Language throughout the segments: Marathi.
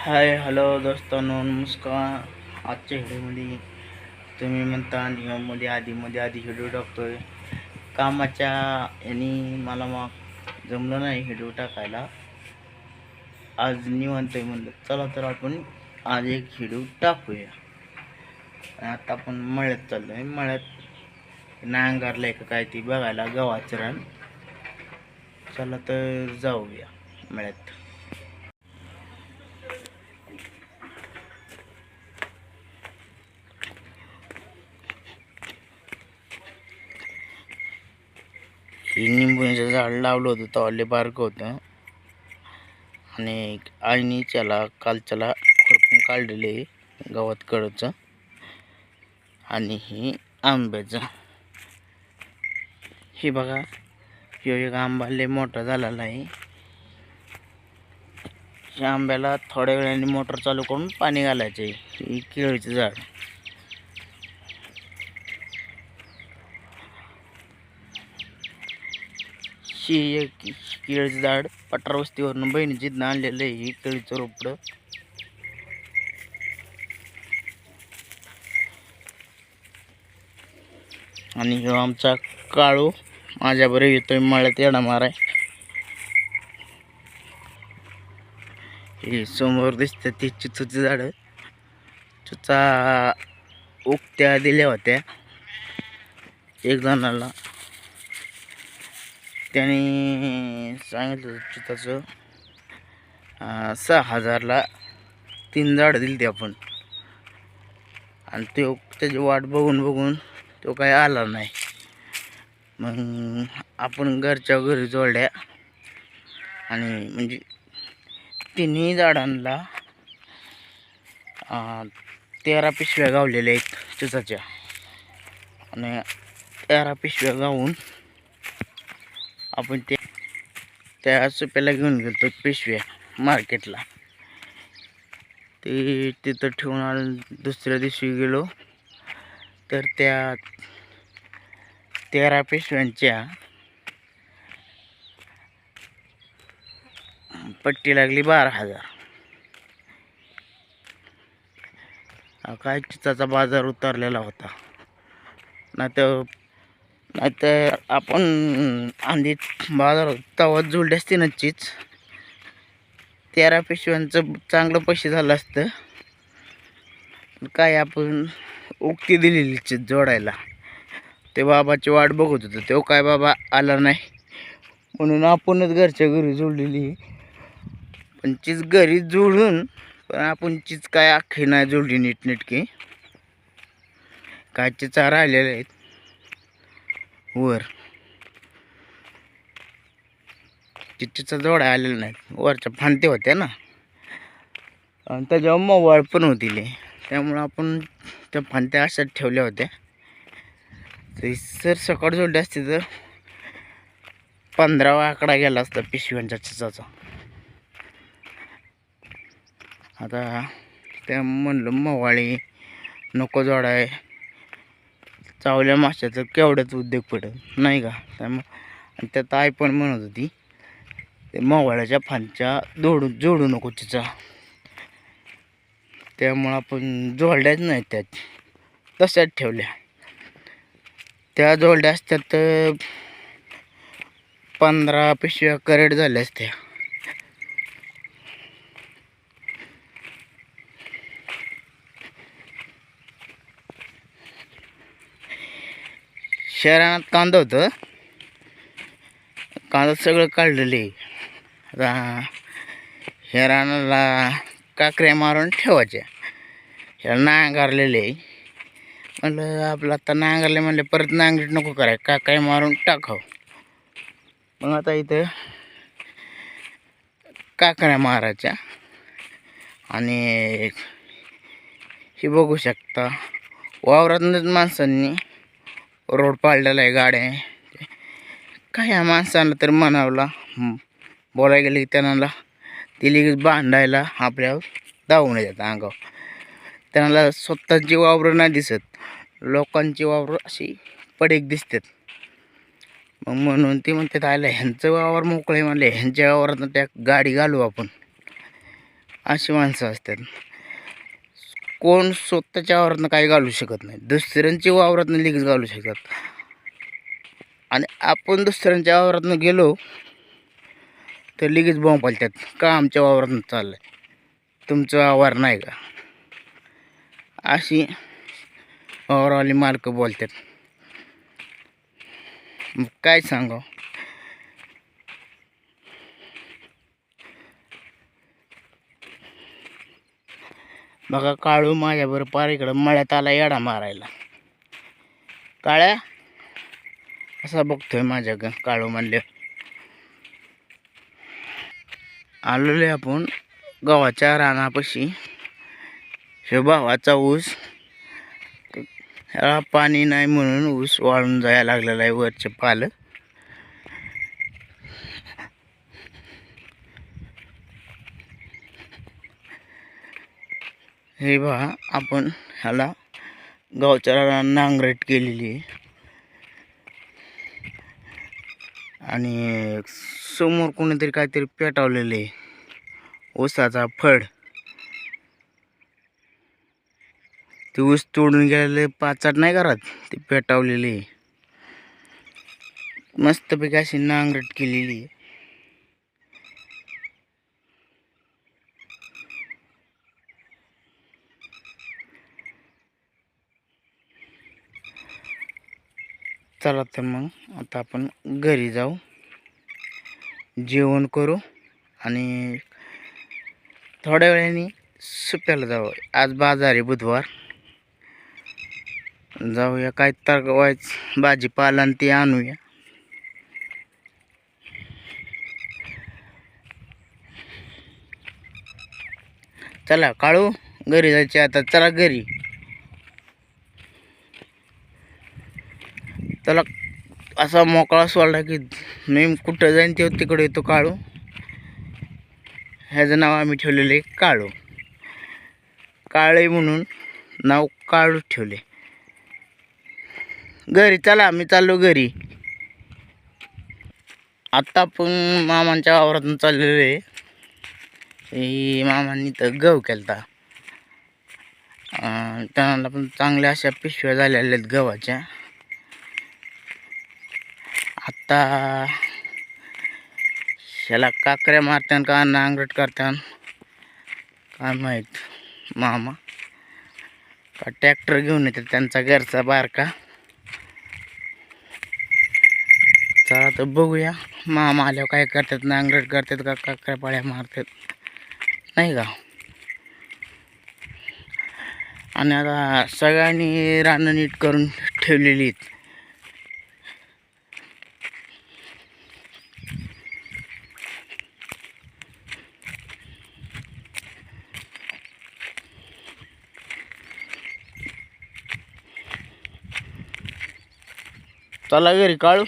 हाय हॅलो दोस्तांनो, नमस्कार. आजच्या व्हिडिओमध्ये तुम्ही म्हणता नियममध्ये आधी व्हिडिओ टाकतोय. कामाच्या यांनी मला मग जमलं नाही व्हिडिओ टाकायला. आज निवांत आहे म्हणलं, चला तर आपण आज एक व्हिडिओ टाकूया. आता आपण मळ्यात चाललोय. मळ्यात नांगरलंय का काय ती बघायला, गव्हाचं रान. चला तर जाऊया मळ्यात. हे निंबूचं झाड लावलं होतं तेव्हा लय बारकं होतं आणि आईने कालच्याला खुरपून काढलेले गवत कडचं. आणि हे आंब्याचं, हे बघा, ह्यो एक आंबा लय मोठा झालेला आहे. ह्या आंब्याला थोड्या वेळाने मोटर चालू करून पाणी घालायचे. हे केळीचं झाड, ही एक केळीचं झाड पठार वस्तीवरून बहिणीचीतनं आणलेलं आहे. हे केळीचं रोपडं. आणि ह्यो आमचा काळू माझ्याबरोबर येतोय मळ्यात येडा माराय. हे समोर दिसतं ती चिचूची झाडं. चिचा उगत्या दिल्या होत्या एक जणाला. त्याने सांगितलं चिचाचं 6,000ला 3 झाडं दिली ती आपण. आणि त्याची वाट बघून तो काही आला नाही. मग आपण घरच्या घरी जोडल्या आणि म्हणजे तिन्ही झाडांना 13 पिशव्या गावलेल्या आहेत चिचाच्या. आणि 13 पिशव्या गावून आपण त्या सुप्याला घेऊन गेलो पिशव्या मार्केटला. ते तिथं ठेवून आलं. दुसऱ्या दिवशी गेलो तर त्या 13 पिशव्यांच्या पट्टी लागली 12,000. काय चिचाचा बाजार उतरलेला होता. नाहीतर आपण आधी बाजार तवा जुळली असते ना चीज, 13 पिशव्यांचं चांगलं पैसे झालं असतं. काय आपण उक्ती दिलेली चीज जोडायला. ते बाबाची वाट बघत होतं, तो काय बाबा आला नाही म्हणून आपणच घरच्या घरी जोडलेली. पण चीज घरी जोडून पण आपण चीज काय अख्खी नाही जोडली नीटनेटकी. काय चिचा राहिलेल्या आहेत वर. चिचा जोडा आलेला नाही, वरच्या फांते होत्या ना. आणि त्याच्यावर मवाळ पण होती, त्यामुळं आपण त्या फांत्या अशाच ठेवल्या होत्या. तरी सर सकाळ जोडली असते तर 15वा आकडा गेला असता पिशव्यांच्या चिचाचा. आता त्या म्हणलं मवाळी नको जोडाय, चावल्या माशाचं केवढ्याच उद्योग पडत नाही का. त्यामुळे त्यात आई पण म्हणत होती ते मवाळ्याच्या फांच्या जोडू नको चिचा. त्यामुळं आपण जोडल्याच नाही, त्यात तशाच ठेवल्या. त्या जोडल्या असत्या तर 15 पिशव्या करेक्ट झाल्या असत्या. शहरात कांदा होतं, कांदा सगळं काढलेले. आता ह्या रानाला काकऱ्या मारून ठेवायच्या. ह्या नांगरलेले म्हणलं आपलं आता नांगरले म्हणले परत नांगरीट नको कराय, काकऱ्या मारून टाकाव. मग आता इथं काकऱ्या मारायच्या. आणि हे बघू शकता वावरातूनच माणसांनी रोड पाडलेला आहे. गाड्या काय ह्या माणसांना तर म्हणावला बोलायला गेले की त्यांना ती लगेच भांडायला आपल्यावर धावून येतात अंगावर. त्यांना स्वतःची वावरं नाही दिसत, लोकांची वावरं अशी पडीक दिसतात. मग म्हणून ती म्हणतात आयला ह्यांचं वावर मोकळे म्हणले, ह्यांच्या वावरात त्या गाडी घालू आपण. अशी माणसं असतात. कोण स्वतःच्या वावरातनं काही घालू शकत नाही, दुसऱ्यांच्या वावरातनं लगेच घालू शकतात. आणि आपण दुसऱ्यांच्या वावरातनं गेलो तर लगेच बॉम्ब पालतात, का आमच्या वावरातनं चाललं आहे, तुमचं वावर नाही का, अशी वावरवाली मालकं बोलतात. मग काय सांगावं. बघा काळू माझ्याबरोबर पार इकडं मळ्यात आला येडा मारायला. काळ्या असा बघतोय माझ्या काळू म्हणले. आलेले आपण गव्हाच्या रानापाशी. हे भावाचा ऊस, ह्याला पाणी नाही म्हणून ऊस वाळून जायला लागलेला आहे वरचे पाल. हे पहा, आपण ह्याला गव्हाच्या रानात नांगरट केलेली आहे. आणि समोर कोणीतरी काहीतरी पेटवलेलं आहे, ऊसाचा फड. ते ऊस तोडून गेलेले पाचाट नाही करत, ते पेटवलेले आहे. मस्तपैकी अशी नांगरट केलेली आहे. चला तर मग आता आपण घरी जाऊ, जेवण करू आणि थोड्या वेळाने सुट्ट्याला जाऊ. आज बाजार आहे, बुधवार. जाऊया काय तर भाजीपाला आणि ते आणूया. चला काळू, घरी जायचे आता. चला घरी. त्याला असा मोकळा सोडला की मी कुठं जाईन तेव्हा तिकडे येतो काळू. ह्याचं नाव आम्ही ठेवलेलं आहे काळू. काळे म्हणून नाव काळू ठेवले. घरी चला, मी चाललो घरी. आत्ता आपण मामांच्या वावरातून चाललेलो आहे. मामांनी तर गहू केलता. त्यांना पण चांगल्या अशा पिशव्या झालेल्या आहेत गव्हाच्या. आत्ता ह्याला काकऱ्या मारतान का नांगरट करतान काय माहीत मामा, का ट्रॅक्टर घेऊन येतात त्यांचा घरचा बारका. चला तर बघूया मामा आल्यावर काय करतात, नांगरट करतात का काकऱ्या पाळ्या मारतात, नाही का. आणि आता सगळ्यांनी रानं नीट करून ठेवलेली आहेत. चला घरी काळू,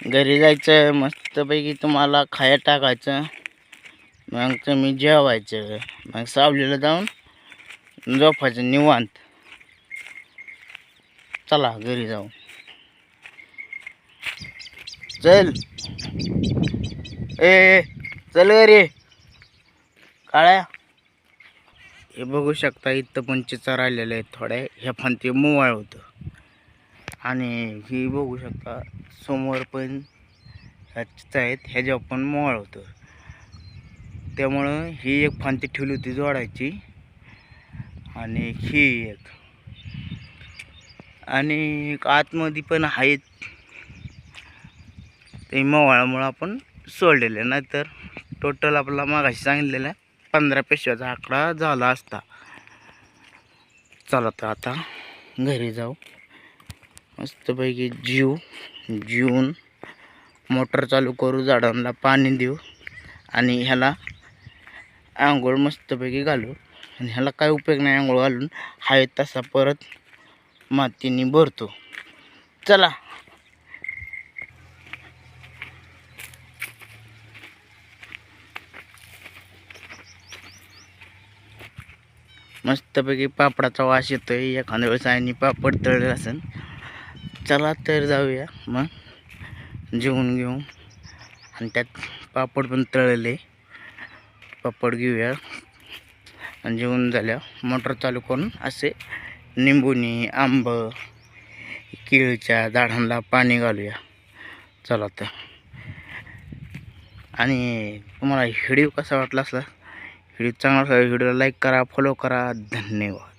घरी जायचं, मस्तपैकी तुम्हाला खाया टाकायचं, मग तुम्ही जेवायचं, मग सावलीला जाऊन झोपायचं निवांत. चला घरी जाऊ. चल ए चल घरी. काळ्या, हे बघू शकता इथं पण चिचा राहिलेले आहेत थोड्या. ह्या फांती मोवाळ होतं. आणि ही बघू शकता समोर पण ह्या चिचा आहेत, ह्याच्यावर पण मोवाळ होतं. त्यामुळं ही एक फांती ठेवली होती जोडायची, आणि ही एक, आणि आतमध्ये पण आहेत. ते मोवाळामुळं आपण सोडलेले, नाहीतर टोटल आपला मागाशी सांगितलेला 15 पिशव्याचा आकडा झाला असता. चला तर आता घरी जाऊ, मस्तपैकी जेवून मोटर चालू करू, झाडांना पाणी देऊ, आणि ह्याला आंघोळ मस्तपैकी घालू. आणि ह्याला काय उपयोग नाही आंघोळ घालून, हाय तसा परत मातीने भरतो. चला. मस्तपैकी पापडाचा वास येतोय, एखाद्या वेळेस आईने पापड तळले असेल. चला तर जाऊया मग जेवून घेऊ, आणि त्यात पापड पण तळले. पापड घेऊया आणि जेवण झाल्या मोटर चालू करून असे निंबुनी आंब केळीच्या झाडांना पाणी घालूया. चला तर. आणि तुम्हाला व्हिडिओ कसा वाटला असला, व्हिडिओ चांगला असला व्हिडिओला लाईक करा, फॉलो करा. धन्यवाद.